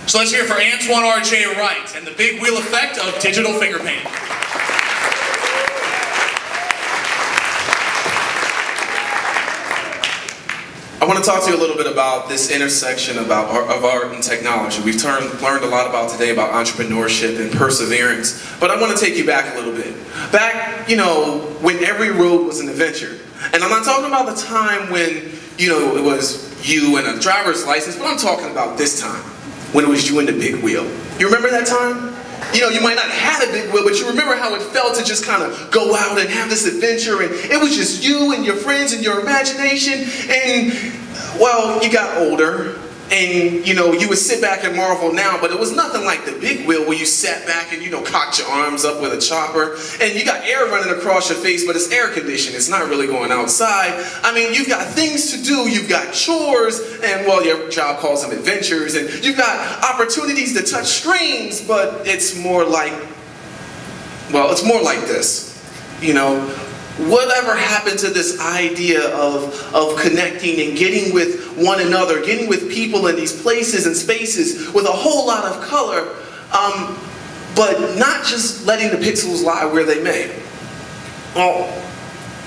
So let's hear it for Antoine R.J. Wright and the big wheel effect of digital finger painting. I want to talk to you a little bit about this intersection of art and technology. We've learned a lot about today about entrepreneurship and perseverance, but I want to take you back a little bit. Back, when every road was an adventure. And I'm not talking about the time when, it was you and a driver's license, but I'm talking about this time, when it was you and the big wheel. You remember that time? You might not have had a big wheel, but you remember how it felt to just kind of go out and have this adventure, and it was just you and your friends and your imagination, and, well, you got older, and, you would sit back and marvel now, but it was nothing like the big wheel where you sat back and, cocked your arms up with a chopper, and you got air running across your face, but it's air conditioned. It's not really going outside. I mean, you've got things to do, you've got chores, and, well, your job calls them adventures, and you've got opportunities to touch strings, but it's more like, well, it's more like this, Whatever happened to this idea of connecting and getting with one another, getting with people in these places and spaces with a whole lot of color, but not just letting the pixels lie where they may? Well,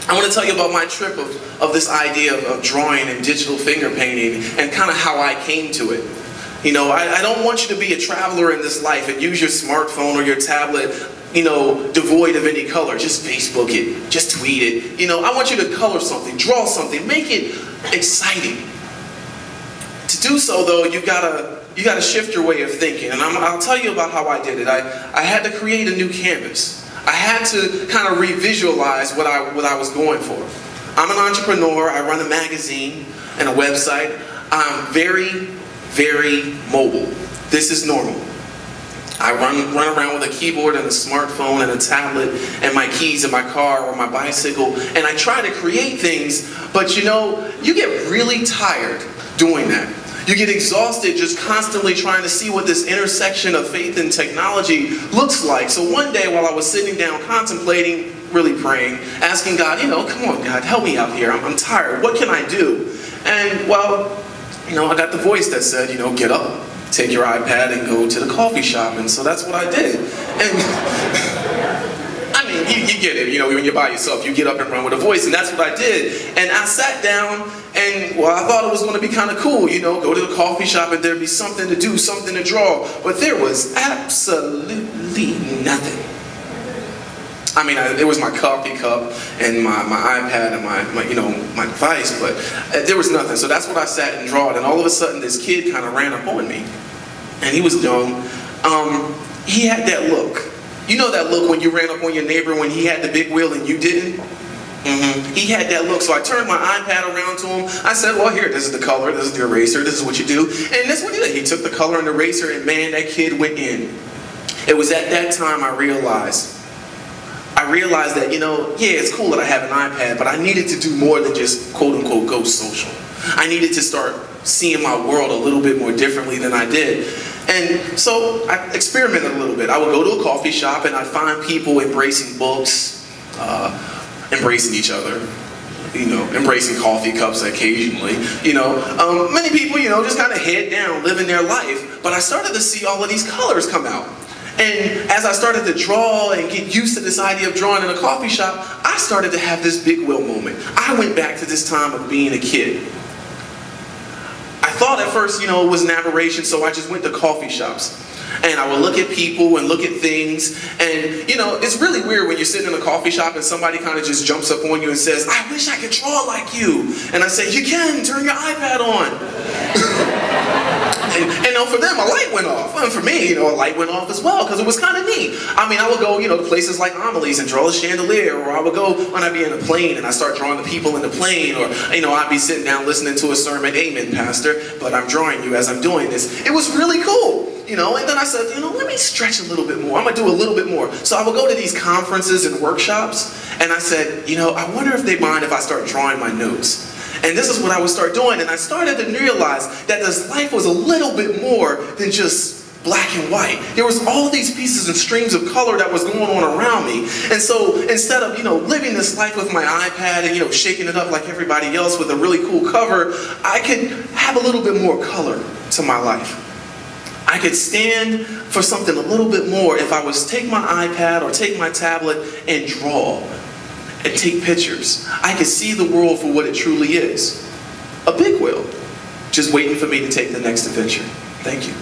I want to tell you about my trip of this idea of drawing and digital finger painting and kind of how I came to it. I don't want you to be a traveler in this life and use your smartphone or your tablet devoid of any color. Just Facebook it, just tweet it. I want you to color something, draw something, make it exciting. To do so, though, you gotta shift your way of thinking, and I'll tell you about how I did it. I had to create a new canvas. I had to kind of revisualize what I was going for. I'm an entrepreneur. I run a magazine and a website. I'm very, very mobile. This is normal. I run around with a keyboard and a smartphone and a tablet and my keys in my car or my bicycle, and I try to create things, but you get really tired doing that. You get exhausted just constantly trying to see what this intersection of faith and technology looks like. So one day while I was sitting down contemplating, really praying, asking God, come on God, help me out here, I'm tired, what can I do? And well, I got the voice that said, get up. Take your iPad and go to the coffee shop, and so that's what I did. And I mean, you get it, when you're by yourself, you get up and run with a voice, and that's what I did. And I sat down, and well, I thought it was going to be kind of cool, go to the coffee shop and there'd be something to do, something to draw, but there was absolutely nothing. I mean, it was my coffee cup and my iPad and my device, but there was nothing. So that's what I sat and drawed, and all of a sudden this kid kind of ran up on me. And he was young. He had that look. You know that look when you ran up on your neighbor when he had the big wheel and you didn't? He had that look. So I turned my iPad around to him. I said, well, here, this is the color, this is the eraser, this is what you do. And that's what he did. He took the color and the eraser, and man, that kid went in. It was at that time I realized that, yeah, it's cool that I have an iPad, but I needed to do more than just quote-unquote go social. I needed to start seeing my world a little bit more differently than I did. And so I experimented a little bit. I would go to a coffee shop and I'd find people embracing books, embracing each other, embracing coffee cups occasionally, many people, just kind of head down, living their life. But I started to see all of these colors come out. And as I started to draw and get used to this idea of drawing in a coffee shop, I started to have this big wheel moment. I went back to this time of being a kid. I thought at first, it was an aberration, so I just went to coffee shops. And I would look at people and look at things, and it's really weird when you're sitting in a coffee shop and somebody kind of just jumps up on you and says, I wish I could draw like you. And I say, you can, turn your iPad on. And for them, a light went off. And for me, a light went off as well, because it was kind of neat. I mean, I would go, to places like Amelie's and draw a chandelier, or I would go when I'd be in a plane and I start drawing the people in the plane, or, I'd be sitting down listening to a sermon, amen, pastor, but I'm drawing you as I'm doing this. It was really cool. And then I said, let me stretch a little bit more. I'm going to do a little bit more. So I would go to these conferences and workshops, and I said, I wonder if they mind if I start drawing my notes. And this is what I would start doing, and I started to realize that this life was a little bit more than just black and white. There was all these pieces and streams of color that was going on around me. And so instead of, living this life with my iPad and, shaking it up like everybody else with a really cool cover, I could have a little bit more color to my life. I could stand for something a little bit more if I was to take my iPad or take my tablet and draw and take pictures. I could see the world for what it truly is. A big wheel, just waiting for me to take the next adventure. Thank you.